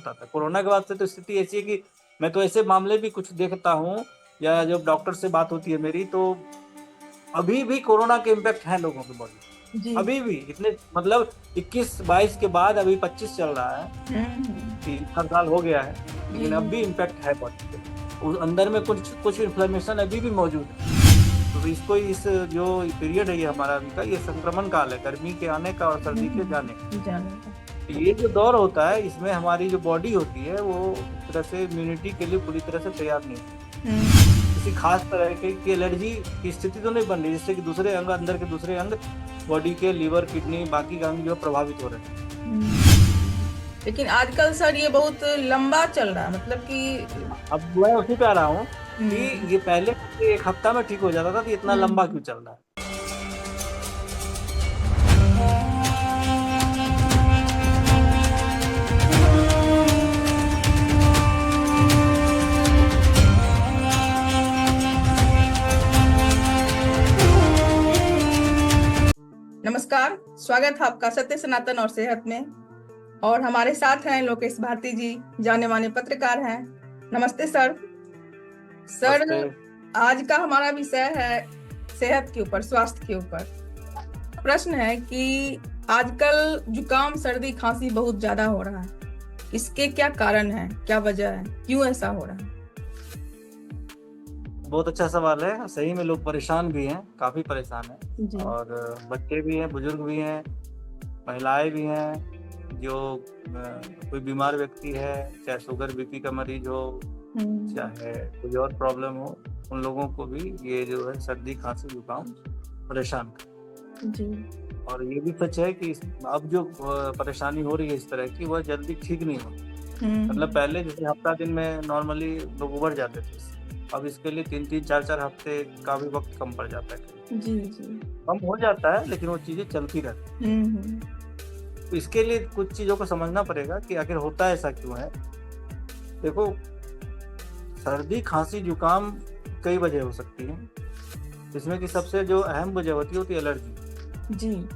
होता था। कोरोना के बाद से तो स्थिति ऐसी है कि मैं तो ऐसे मामले भी कुछ देखता हूँ या जब डॉक्टर से बात होती है मेरी, तो अभी भी कोरोना के इम्पैक्ट हैं लोगों की बॉडी, जी। अभी भी इतने मतलब 21-22 के बाद अभी 25 चल रहा है, हम्म। 3-4 साल हो गया है, लेकिन अब जी। भी इम्पैक्ट है बॉडी पे। उस अंदर में कुछ कुछ इन्फ्लेमेशन अभी भी मौजूद है। तो इसको इस जो पीरियड है ये हमारा अभी का, ये संक्रमण काल है, गर्मी के आने का और सर्दी के जाने का। जाने का। ये जो दौर होता है इसमें हमारी जो बॉडी होती है वो एक तरह से इम्यूनिटी के लिए पूरी तरह से तैयार नहीं होती। किसी खास तरह की एलर्जी की स्थिति तो नहीं बन रही जिससे कि दूसरे अंग, अंदर के दूसरे अंग, बॉडी के लीवर, किडनी, बाकी के अंग जो प्रभावित हो रहे हैं। लेकिन आजकल सर ये बहुत लंबा चल रहा है, मतलब कि अब मैं उसी पे आ रहा हूँ कि ये पहले 1 हफ्ता में ठीक हो जाता था, तो इतना लंबा क्यों चल रहा है। नमस्कार, स्वागत है आपका सत्य, सनातन और सेहत में। और हमारे साथ हैं लोकेश भारती जी, जाने माने पत्रकार हैं। नमस्ते सर। सर, आज का हमारा विषय है सेहत के ऊपर, स्वास्थ्य के ऊपर। प्रश्न है कि आजकल जुकाम, सर्दी, खांसी बहुत ज्यादा हो रहा है, इसके क्या कारण है, क्या वजह है, क्यों ऐसा हो रहा है? बहुत अच्छा सवाल है। सही में लोग परेशान भी हैं, काफी परेशान हैं, जी। और बच्चे भी हैं, बुजुर्ग भी हैं, महिलाएं भी हैं। जो कोई बीमार व्यक्ति है, चाहे शुगर बीपी का मरीज हो, चाहे कोई और प्रॉब्लम हो, उन लोगों को भी ये जो है सर्दी, खांसी, जुकाम परेशान कर। जी। और ये भी सच है कि अब जो परेशानी हो रही है इस तरह की, वह जल्दी ठीक नहीं होती। मतलब पहले जैसे हफ्ता दिन में नॉर्मली लोग उबर जाते थे, अब इसके लिए 3-3, 4-4 हफ्ते का भी वक्त कम पड़ जाता है। जी जी। कम हो जाता है लेकिन वो चीजें चलती रहती हैं। तो इसके लिए कुछ चीजों को समझना पड़ेगा कि आखिर होता ऐसा क्यों है। देखो, सर्दी, खांसी, जुकाम कई वजह हो सकती है, जिसमें कि सबसे जो अहम वजह होती है एलर्जी जी।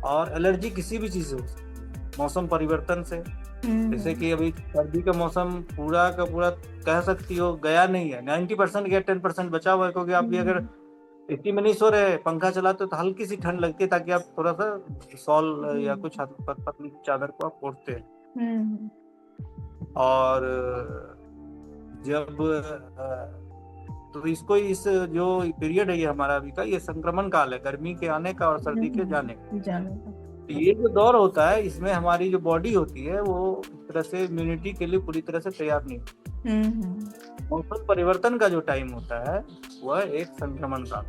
और एलर्जी किसी भी चीज से हो सकती है, मौसम परिवर्तन से। जैसे कि अभी सर्दी का मौसम पूरा का पूरा कह सकती हो गया नहीं है, 90% या 10% बचा हुआ है, क्योंकि आप भी अगर एसी में नहीं सो रहे, पंखा चलाते तो हल्की सी ठंड लगती है, ताकि आप थोड़ा सा सॉल या कुछ पतली चादर को आप ओढ़ते हैं। और जब तो इसको इस जो पीरियड है ये हमारा अभी का, ये संक्रमण काल है, गर्मी के आने का और सर्दी के जाने का। ये जो दौर होता है इसमें हमारी जो बॉडी होती है वो एक तरह से इम्यूनिटी के लिए पूरी तरह से तैयार नहीं होती। मौसम परिवर्तन का जो टाइम होता है वह एक संक्रमण काल।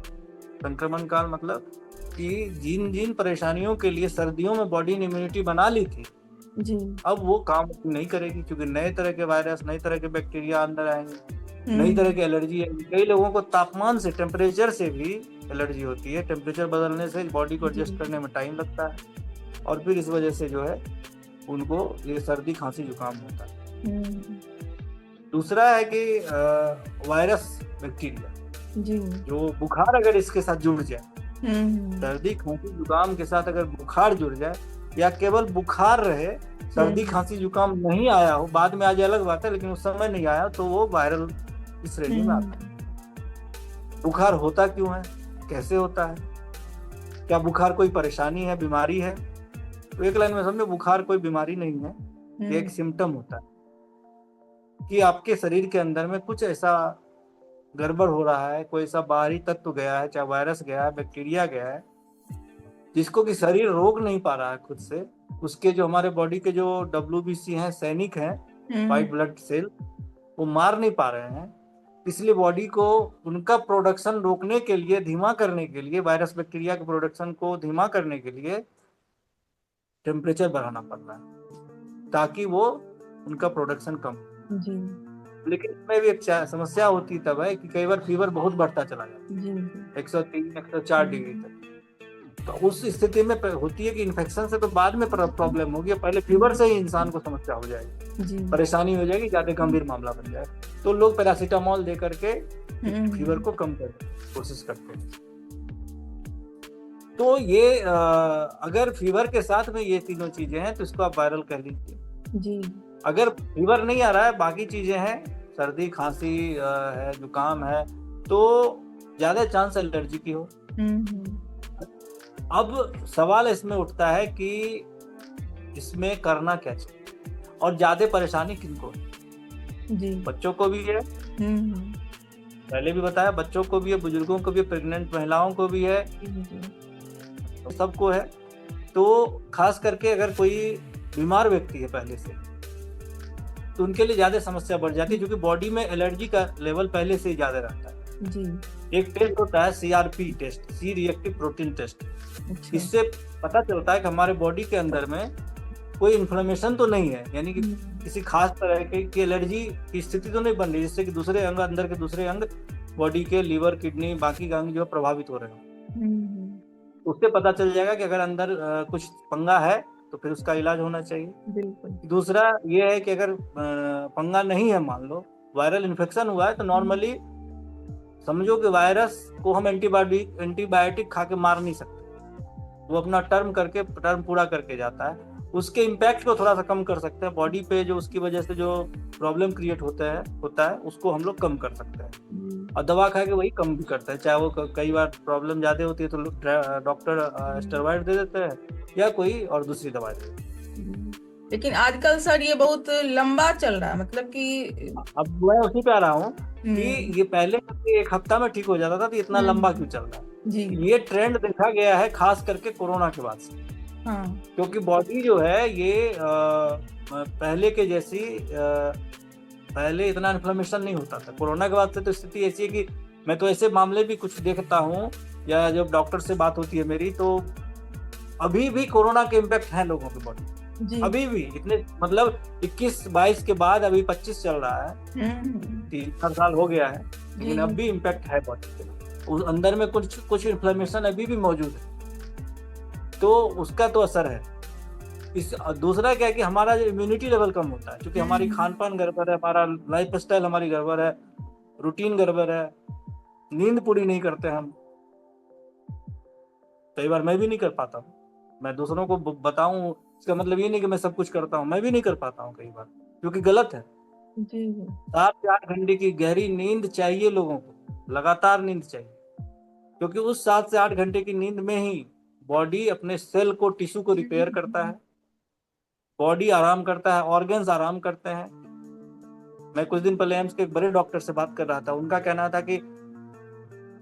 संक्रमण काल मतलब कि जिन जिन परेशानियों के लिए सर्दियों में बॉडी ने इम्यूनिटी बना ली थी, जी, अब वो काम नहीं करेगी, क्योंकि नए तरह के वायरस, नए तरह के बैक्टीरिया अंदर आएंगे, नई तरह की एलर्जी है। कई लोगों को तापमान से, टेम्परेचर से भी एलर्जी होती है। टेम्परेचर बदलने से बॉडी को एडजस्ट करने में टाइम लगता है, और फिर इस वजह से जो है उनको ये सर्दी, खांसी, जुकाम होता है। दूसरा है कि वायरस, बैक्टीरिया, जी, जो बुखार अगर इसके साथ जुड़ जाए, सर्दी, खांसी, जुकाम के साथ अगर बुखार जुड़ जाए, या केवल बुखार रहे, सर्दी, खांसी, जुकाम नहीं आया हो, बाद में आ जाए अलग बात है, लेकिन उस समय नहीं आया, तो वो वायरल की श्रेणी में आता है। बुखार होता क्यों है, कैसे होता है, क्या बुखार कोई परेशानी है, बीमारी है? तो एक लाइन में समझो, बुखार कोई बीमारी नहीं है, ये एक सिम्टम होता है कि आपके शरीर के अंदर में कुछ ऐसा गड़बड़ हो रहा है, कोई ऐसा बाहरी तत्व गया है, चाहे वायरस गया है, बैक्टीरिया गया है, जिसको कि शरीर रोक नहीं पा रहा है खुद से। उसके जो हमारे बॉडी के जो WBC हैं, सैनिक हैं, व्हाइट ब्लड सेल, वो मार नहीं पा रहे हैं। इसलिए बॉडी को उनका प्रोडक्शन रोकने के लिए, धीमा करने के लिए, वायरस बैक्टीरिया के प्रोडक्शन को धीमा करने के लिए टेम्परेचर बढ़ाना पड़ रहा है, ताकि वो उनका प्रोडक्शन कम। जी। लेकिन इसमें भी एक समस्या होती तब है कि कई बार फीवर बहुत बढ़ता चला जाता है, 103, 104 डिग्री तक। तो उस स्थिति में होती है कि इन्फेक्शन से तो बाद में प्रॉब्लम होगी, पहले फीवर से ही इंसान को समस्या हो जाएगी, परेशानी हो जाएगी, ज्यादा गंभीर मामला बन जाए। तो लोग पैरासीटामोल दे करके फीवर को कम करने की कोशिश करते हैं। तो ये अगर फीवर के साथ में ये तीनों चीजें हैं तो इसको आप वायरल कह लीजिए। जी। अगर फीवर नहीं आ रहा है, बाकी चीजें हैं, सर्दी खांसी है, जुकाम है, तो ज्यादा चांस एलर्जी की हो। अब सवाल इसमें उठता है कि इसमें करना क्या चाहिए और ज्यादा परेशानी किनको है? जी। बच्चों को भी है, पहले भी बताया, बच्चों को भी है, बुजुर्गों को भी है, प्रेग्नेंट महिलाओं को भी है, तो सबको है। तो खास करके अगर कोई बीमार व्यक्ति है पहले से, तो उनके लिए ज्यादा समस्या बढ़ जाती है, क्योंकि बॉडी में एलर्जी का लेवल पहले से ही ज्यादा रहता है। जी। एक टेस्ट होता है CRP test, C reactive protein test. अच्छा। इससे पता चलता है कि हमारे बॉडी के अंदर में कोई इन्फ्लेमेशन तो नहीं है, यानी कि किसी खास तरह की एलर्जी की स्थिति तो नहीं बन रही, जिससे कि दूसरे अंग, अंदर के दूसरे अंग, बॉडी के लीवर, किडनी, बाकी का अंग जो प्रभावित हो रहे हो। उससे पता चल जाएगा कि अगर अंदर कुछ पंगा है तो फिर उसका इलाज होना चाहिए। बिल्कुल। दूसरा ये है कि अगर पंगा नहीं है, मान लो वायरल इन्फेक्शन हुआ है, तो नॉर्मली समझो कि वायरस को हम एंटीबायोटिक खा के मार नहीं सकते, वो अपना टर्म पूरा करके जाता है। उसके इम्पैक्ट को थोड़ा सा कम कर सकते हैं बॉडी पे, जो उसकी वजह से जो प्रॉब्लम क्रिएट होता है उसको हम लोग कम कर सकते हैं। और दवा खा के वही कम भी करता है, चाहे वो कई बार प्रॉब्लम ज्यादा होती है तो डॉक्टर स्टेरॉइड दे देते हैं या कोई और दूसरी दवा दे देते हैं। लेकिन आजकल सर ये बहुत लंबा चल रहा है, मतलब कि अब मैं उसी पे आ रहा हूँ कि ये पहले एक हफ्ता में ठीक हो जाता था, तो इतना लंबा क्यों चल रहा है? जी। ये ट्रेंड देखा गया है खास करके कोरोना के बाद से। हाँ। क्योंकि बॉडी जो है ये पहले के जैसी पहले इतना इन्फ्लेमेशन नहीं होता था। कोरोना के बाद से तो स्थिति ऐसी है कि मैं तो ऐसे मामले भी कुछ देखता हूँ, या जब डॉक्टर से बात होती है मेरी, तो अभी भी कोरोना के इम्पैक्ट है लोगों की बॉडी, अभी भी इतने, मतलब 21-22 के बाद अभी 25 चल रहा है, 3-4 साल हो गया है, लेकिन अब भी इम्पैक्ट है बॉडी पे। उस अंदर में कुछ इन्फ्लेमेशन अभी भी मौजूद है, तो उसका तो असर है। इस दूसरा क्या है कि हमारा जो इम्यूनिटी लेवल कम होता है, क्योंकि हमारी खान पान गड़बड़ है, हमारा लाइफ स्टाइल हमारी गड़बड़ है, रूटीन गड़बड़ है, नींद पूरी नहीं करते हम। कई बार मैं भी नहीं कर पाता हूँ, मैं दूसरों को बताऊं इसका मतलब ये नहीं कि मैं सब कुछ करता हूँ, मैं भी नहीं कर पाता हूँ कई बार, क्योंकि गलत है। 7 से 8 घंटे की गहरी नींद चाहिए लोगों को, लगातार नींद चाहिए, क्योंकि उस 7 से 8 घंटे की नींद में ही बॉडी अपने सेल को, टिश्यू को रिपेयर करता है, बॉडी आराम करता है, ऑर्गन्स आराम करते हैं। मैं कुछ दिन पहले एम्स के एक बड़े डॉक्टर से बात कर रहा था, उनका कहना था कि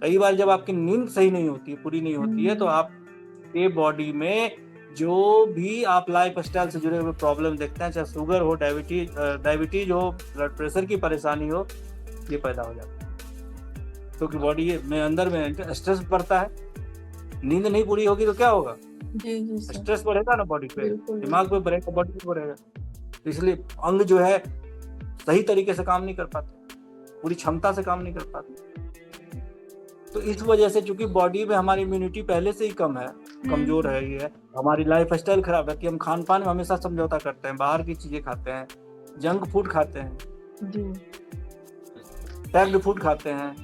कई बार जब आपकी नींद सही नहीं होती, पूरी नहीं होती है, तो आपके बॉडी में जो भी आप लाइफ स्टाइल से जुड़े हुए प्रॉब्लम देखते हैं, चाहे शुगर हो, डायबिटीज हो, ब्लड प्रेशर की परेशानी हो, ये पैदा हो जाता है। क्योंकि बॉडी में अंदर में स्ट्रेस बढ़ता है, नींद नहीं पूरी होगी तो क्या होगा? स्ट्रेस बढ़ेगा ना बॉडी पे, दिमाग पे बढ़ेगा, बॉडी पे बढ़ेगा, इसलिए अंग जो है सही तरीके से काम नहीं कर पाते, पूरी क्षमता से काम नहीं कर पाते। तो इस वजह से चूंकि बॉडी में हमारी इम्यूनिटी पहले से ही कम है, कमजोर है, ये हमारी लाइफ स्टाइल खराब है कि हम खान पान में हमेशा समझौता करते हैं, बाहर की चीजें खाते हैं, जंक फूड खाते हैं, पैक्ड फूड खाते हैं,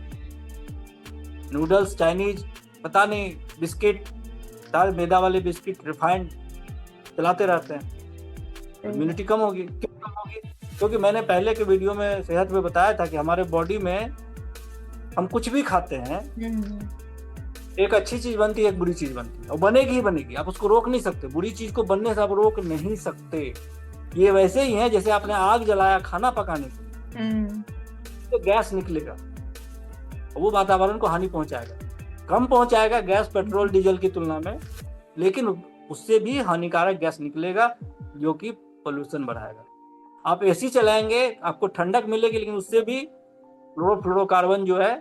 नूडल्स, चाइनीज, पता नहीं, बिस्किट, दाल, मैदा वाले बिस्किट, रिफाइंड चलाते रहते हैं। इम्यूनिटी कम होगी। क्यों कम होगी? क्योंकि मैंने पहले के वीडियो में सेहत में बताया था कि हमारे बॉडी में हम कुछ भी खाते हैं, एक अच्छी चीज बनती है, एक बुरी चीज बनती है, और बनेगी ही बनेगी, आप उसको रोक नहीं सकते। बुरी चीज को बनने से आप रोक नहीं सकते। ये वैसे ही है जैसे आपने आग जलाया खाना पकाने के, तो गैस निकलेगा, वो वातावरण को हानि पहुंचाएगा, कम पहुंचाएगा गैस पेट्रोल डीजल की तुलना में, लेकिन उससे भी हानिकारक गैस निकलेगा जो कि पोल्यूशन बढ़ाएगा। आप एसी चलाएंगे, आपको ठंडक मिलेगी, लेकिन उससे भी फ्लोरोकार्बन जो है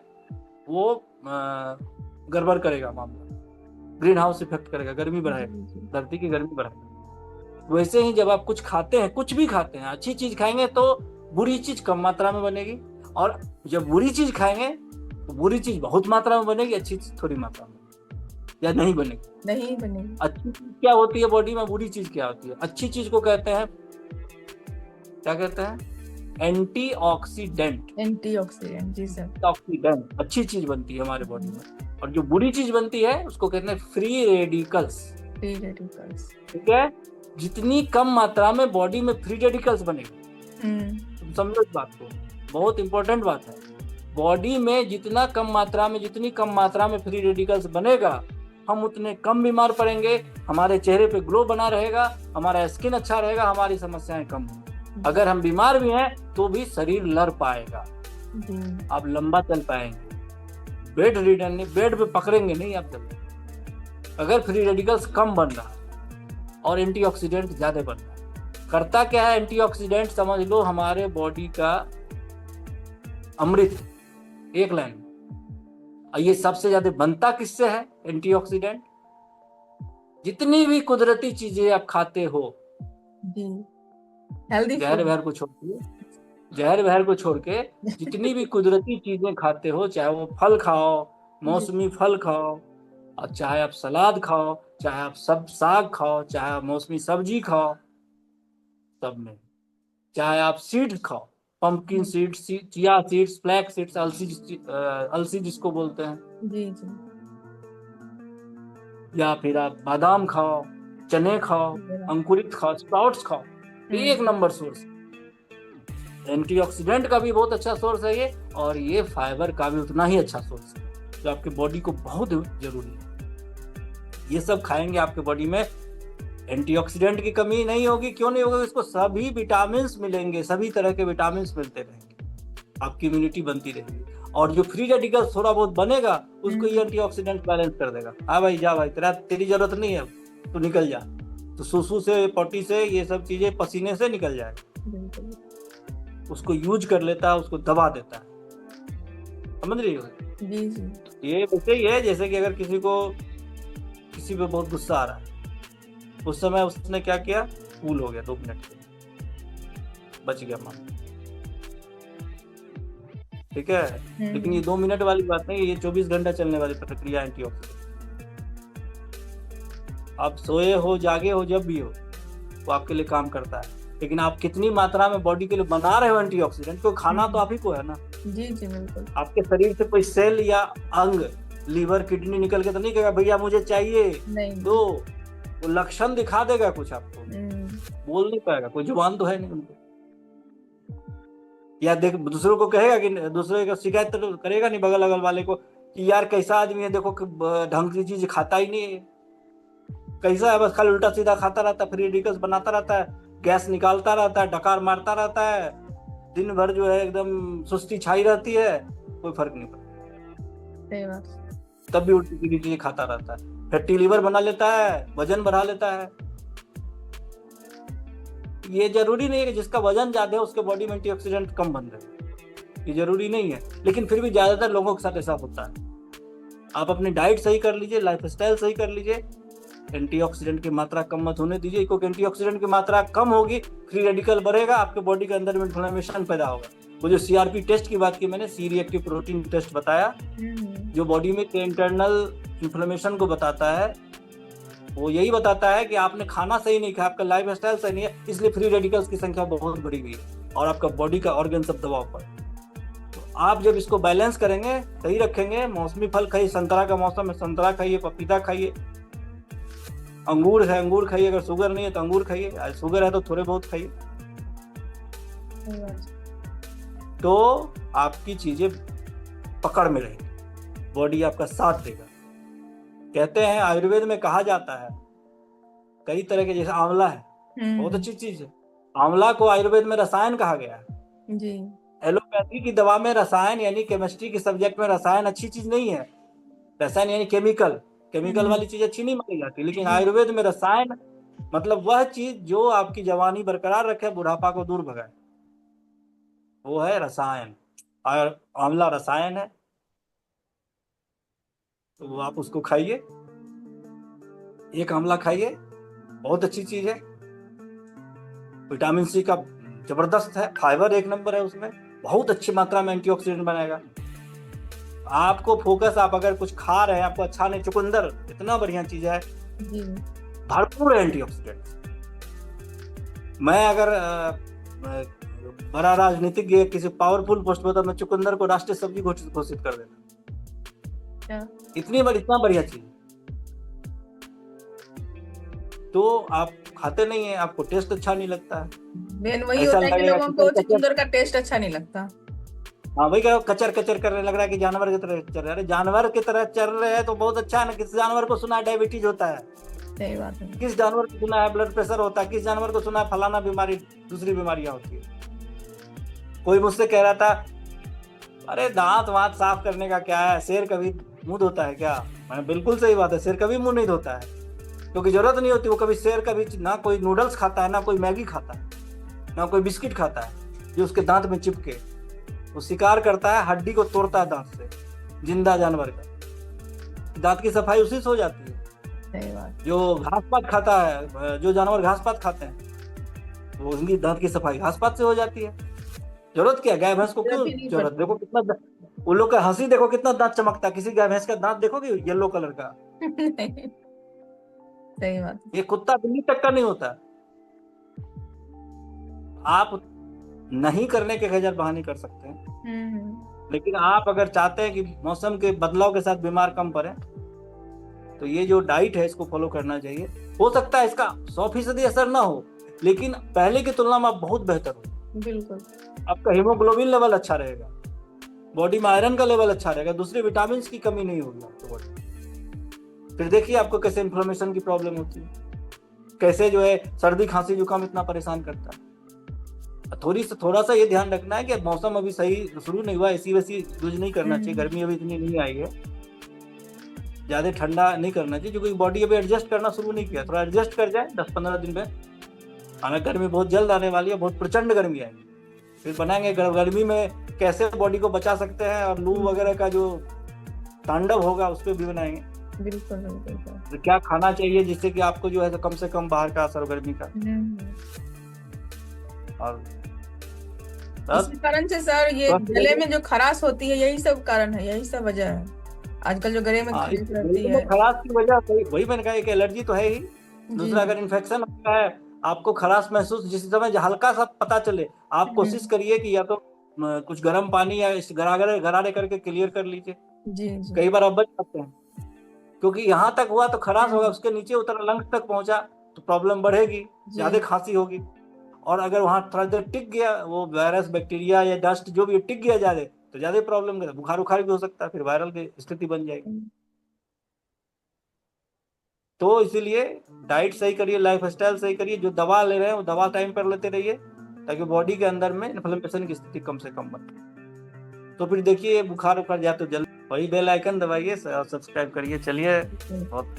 वो गड़बड़ करेगा मामला, ग्रीन हाउस इफेक्ट करेगा, गर्मी बढ़ाएगा, धरती की गर्मी बढ़ाएगा। वैसे ही जब आप कुछ खाते हैं, कुछ भी खाते हैं, अच्छी चीज खाएंगे तो बुरी चीज कम मात्रा में बनेगी, और जब बुरी चीज खाएंगे तो बुरी चीज बहुत मात्रा में बनेगी, अच्छी चीज थोड़ी मात्रा में, या नहीं बनेगी। अच्छी चीज क्या होती है बॉडी में, बुरी चीज क्या होती है? अच्छी चीज को कहते हैं, क्या कहते हैं? एंटीऑक्सीडेंट। जी सर, ऑक्सीडेंट अच्छी चीज बनती है हमारे बॉडी में, और जो बुरी चीज बनती है उसको कहते हैं फ्री रेडिकल्स। ठीक है, जितनी कम मात्रा में बॉडी में फ्री रेडिकल्स बनेगी, तुम समझो इस बात को, बहुत इंपॉर्टेंट बात है। बॉडी में जितना कम मात्रा में, जितनी कम मात्रा में फ्री रेडिकल्स बनेगा, हम उतने कम बीमार पड़ेंगे, हमारे चेहरे पे ग्लो बना रहेगा, हमारा स्किन अच्छा रहेगा, हमारी समस्याएं कम होंगी। अगर हम बीमार भी हैं तो भी शरीर लड़ पाएगा, आप लंबा चल पाएंगे, बेड रीडन नहीं, बेड पे पकड़ेंगे नहीं आप चल। अगर फ्री रेडिकल्स कम बन रहा और एंटीऑक्सीडेंट ज्यादा बन रहा, करता क्या है एंटीऑक्सीडेंट, समझ लो हमारे बॉडी का अमृत, एक लाइन। ये सबसे ज्यादा बनता किससे है एंटीऑक्सीडेंट? जितनी भी कुदरती चीजें आप खाते हो, जहर वहर को छोड़ के, जहर वहर को छोड़ के जितनी भी कुदरती चीजें खाते हो, चाहे वो फल खाओ, मौसमी फल खाओ, और चाहे आप सलाद खाओ, चाहे आप सब साग खाओ, चाहे आप मौसमी सब्जी खाओ, सब में, चाहे आप सीड खाओ, pumpkin seeds, chia seeds, flax seeds, अलसी जिसको बोलते हैं जी जी, या फिर आप बादाम खाओ, चने खाओ, अंकुरित खाओ, स्प्राउट्स खाओ, एक नंबर सोर्स। एंटीऑक्सीडेंट का भी बहुत अच्छा सोर्स है ये, और ये फाइबर का भी उतना ही अच्छा सोर्स है, जो आपके बॉडी को बहुत जरूरी है। ये सब खाएंगे आपके बॉडी में एंटीऑक्सीडेंट की कमी नहीं होगी। क्यों नहीं होगी? इसको सभी विटामिन मिलेंगे, सभी तरह के विटामिन मिलते रहेंगे, आपकी इम्यूनिटी बनती रहेगी, और जो फ्री रेडिकल्स थोड़ा बहुत बनेगा उसको ये एंटीऑक्सीडेंट बैलेंस कर देगा। हाँ भाई जा भाई, तेरी जरूरत नहीं है, तो निकल जा, तो सुसु से, पोटी से, ये सब चीजें पसीने से निकल जाएगा, उसको यूज कर लेता है, उसको दबा देता है। समझ रही हो? जी जी। ये वैसे ही है जैसे कि अगर किसी पे बहुत गुस्सा आ रहा है, उस समय उसने क्या किया, कूल हो गया 2 मिनट के, बच गया मान, ठीक है। लेकिन ये 2 मिनट वाली बात नहीं है, ये 24 घंटा चलने वाली प्रक्रिया एंटीऑक्सीडेंट। आप सोए हो, जागे हो, जब भी हो, वो आपके लिए काम करता है। लेकिन आप कितनी मात्रा में बॉडी के लिए बना रहे हो एंटीऑक्सीडेंट, तो खाना तो आप ही को है ना। जी जी बिल्कुल। आपके शरीर से कोई सेल या अंग, लीवर, किडनी निकल के तो नहीं कहेगा भैया मुझे चाहिए, नहीं। तो वो लक्षण दिखा देगा कुछ आपको, बोल नहीं पाएगा, कोई जुबान तो है नहीं उनको, या देख दूसरों को कहेगा कि, दूसरे का शिकायत तो करेगा नहीं बगल अगल वाले को कि यार कैसा आदमी है, देखो ढंग की चीज खाता ही नहीं है, कैसा है, बस खाली उल्टा सीधा खाता रहता है, फ्री रेडिकल्स बनाता रहता है, गैस निकालता रहता है, डकार मारता रहता है, दिन भर जो है एकदम सुस्ती छाई रहती है, कोई फर्क नहीं पड़ता, तब भी उल्टी सीधी चीजें खाता रहता है, फैटी लीवर बना लेता है, वजन बढ़ा लेता है। ये जरूरी नहीं है कि जिसका वजन ज्यादा है उसके बॉडी में एंटीऑक्सीडेंट कम बन रहे, ये जरूरी नहीं है, लेकिन फिर भी ज्यादातर लोगों के साथ ऐसा होता है। आप अपनी डाइट सही कर लीजिए, लाइफस्टाइल सही कर लीजिए, एंटीऑक्सीडेंट की मात्रा कम मत होने दीजिए, क्योंकि एंटीऑक्सीडेंट की मात्रा कम होगी, फ्री रेडिकल बढ़ेगा, आपके बॉडी के अंदर में इन्फ्लेमेशन पैदा होगा। वो जो सीआरपी टेस्ट की बात की मैंने, सी रिएक्टिव प्रोटीन टेस्ट बताया, जो बॉडी में इंटरनल इन्फ्लेमेशन को बताता है, वो यही बताता है कि आपने खाना सही नहीं खाया, आपका लाइफस्टाइल सही नहीं है, इसलिए फ्री रेडिकल्स की संख्या बहुत बढ़ी हुई है और आपका बॉडी का ऑर्गन सब दबाव पर। तो आप जब इसको बैलेंस करेंगे, सही रखेंगे, मौसमी फल खाइए, संतरा का मौसम है संतरा खाइए, पपीता खाइए, अंगूर है अंगूर खाइए, अगर शुगर नहीं है तो अंगूर खाइए, शुगर है तो थोड़े बहुत खाइए, तो आपकी चीजें पकड़ में रहेगी, बॉडी आपका साथ देगा। कहते हैं आयुर्वेद में कहा जाता है कई तरह के, जैसे आंवला है, बहुत अच्छी चीज है, आंवला को आयुर्वेद में रसायन कहा गया है जी। एलोपैथी की दवा में रसायन यानी केमिस्ट्री के सब्जेक्ट में रसायन अच्छी चीज नहीं है, रसायन यानी केमिकल वाली चीज अच्छी नहीं मानी जाती, लेकिन आयुर्वेद में रसायन मतलब वह चीज जो आपकी जवानी बरकरार रखे, बुढ़ापा को दूर भगाए, वो है रसायन। और आंवला रसायन है, तो आप उसको खाइए, एक आंवला खाइए, बहुत अच्छी चीज है, विटामिन सी का जबरदस्त है, फाइबर 1 नंबर है उसमें, बहुत अच्छी मात्रा में एंटीऑक्सीडेंट बनाएगा। आपको फोकस, आप अगर कुछ खा रहे हैं आपको अच्छा नहीं, चुकंदर इतना बढ़िया चीज है, भरपूर है एंटीऑक्सीडेंट। मैं अगर बड़ा राजनीतिक किसी पावरफुल पोस्ट पर, तो मैं चुकंदर को राष्ट्रीय सब्जी घोषित कर देता, इतना बढ़िया चीज। तो आप खाते नहीं है, आपको टेस्ट अच्छा नहीं लगता है, मेन वही ऐसा होता है कि लगेगा लोगों को कचर चुकंदर का टेस्ट अच्छा नहीं लगता। हाँ वही कह कचर कचर करने लग रहा है कि जानवर की तरह चल रहा है। अरे जानवर की तरह चल रहे हैं तो बहुत अच्छा है ना। किस जानवर को सुना है डायबिटीज होता है? सही बात है। किस जानवर को सुना है ब्लड प्रेशर होता है? किस जानवर को सुना है फलाना बीमारी, दूसरी बीमारियां होती है? कोई मुझसे कह रहा था, अरे दांत वांत साफ करने का क्या है, शेर कभी मुंह धोता है क्या? मैंने बिल्कुल सही बात है, शेर कभी मुंह नहीं धोता है क्योंकि जरूरत नहीं होती। वो कभी शेर कभी ना कोई नूडल्स खाता है, ना कोई मैगी खाता है, ना कोई बिस्किट खाता है जो उसके दांत में चिपके। वो शिकार करता है, हड्डी को तोड़ता है दांत से, जिंदा जानवर का। दांत की सफाई उसी से हो जाती है। सही बात। जो घास पात खाता है, जो जानवर घास पात खाते हैं, वो उनकी दांत की सफाई घास पात से हो जाती है। जरूरत क्या, गाय भैंस को क्यों जरूरत ही नहीं जरूरत? पड़ती। देखो कितना उन लोग का हंसी देखो, कितना दांत चमकता है। किसी गाय भैंस का दांत देखोगे येलो कलर का? सही बात। ये कुत्ता बिल्ली तक का नहीं होता। आप नहीं करने के 1000 बहाने कर सकते हैं, लेकिन आप अगर चाहते हैं कि मौसम के बदलाव के साथ बीमार कम पड़े, तो ये जो डाइट है इसको फॉलो करना चाहिए। हो सकता है इसका 100% असर ना हो, लेकिन पहले की तुलना में आप बहुत बेहतर हो। बिल्कुल। आपका हीमोग्लोबिन लेवल अच्छा रहेगा, बॉडी में आयरन का लेवल अच्छा रहेगा, दूसरे विटामिन की कमी नहीं होगी आपको बॉडी। फिर देखिए आपको कैसे इन्फ्लेमेशन की प्रॉब्लम होती है, कैसे जो है सर्दी खांसी जुकाम इतना परेशान करता है। थोड़ा सा ये ध्यान रखना है कि मौसम अभी सही शुरू नहीं हुआ, एसी वैसी यूज नहीं करना चाहिए। गर्मी अभी इतनी नहीं आई है, ज्यादा ठंडा नहीं करना चाहिए क्योंकि बॉडी अभी एडजस्ट करना शुरू नहीं किया। थोड़ा एडजस्ट कर जाए 10-15 दिन में। हमें गर्मी बहुत जल्द आने वाली है, बहुत प्रचंड गर्मी आएगी। फिर बनाएंगे गर्मी में कैसे बॉडी को बचा सकते हैं, और लू वगैरह का जो तांडव होगा उस पर भी बनाएंगे। बिल्कुल बिल्कुल। तो क्या खाना चाहिए जिससे कि आपको जो है तो कम से कम बाहर का असर गर्मी का। और इसी कारण से सर ये गले में जो खराश होती है, यही सब कारण है, यही सब वजह है आजकल जो गले में खराश रहती है। खराश की वजह वही मैंने कहा, एक एलर्जी तो है ही। दूसरा अगर इन्फेक्शन होता है, आपको खराश महसूस जिस समय हल्का सा पता चले, आप कोशिश करिए कि या तो कुछ गर्म पानी या गरारे करके क्लियर कर लीजिए। जी। कई बार आप बच सकते हैं, क्योंकि यहाँ तक हुआ तो खराश होगा, उसके नीचे उतर लंग्स तक पहुंचा तो प्रॉब्लम बढ़ेगी, ज्यादा खांसी होगी। और अगर वहां थोड़ा देर टिक गया वो वायरस बैक्टीरिया या डस्ट जो भी टिक गया ज्यादा, तो ज्यादा प्रॉब्लम करेगा, बुखार उखार भी हो सकता है, फिर वायरल की स्थिति बन जाएगी। तो इसीलिए डाइट सही करिए, लाइफ स्टाइल सही करिए, जो दवा ले रहे हैं वो दवा टाइम पर लेते रहिए, ताकि बॉडी के अंदर में इन्फ्लेमेशन की स्थिति कम से कम बने। तो फिर देखिए बुखार उखार जाए तो जल्दी वही बेल आइकन दबाइए और सब्सक्राइब करिए। चलिए बहुत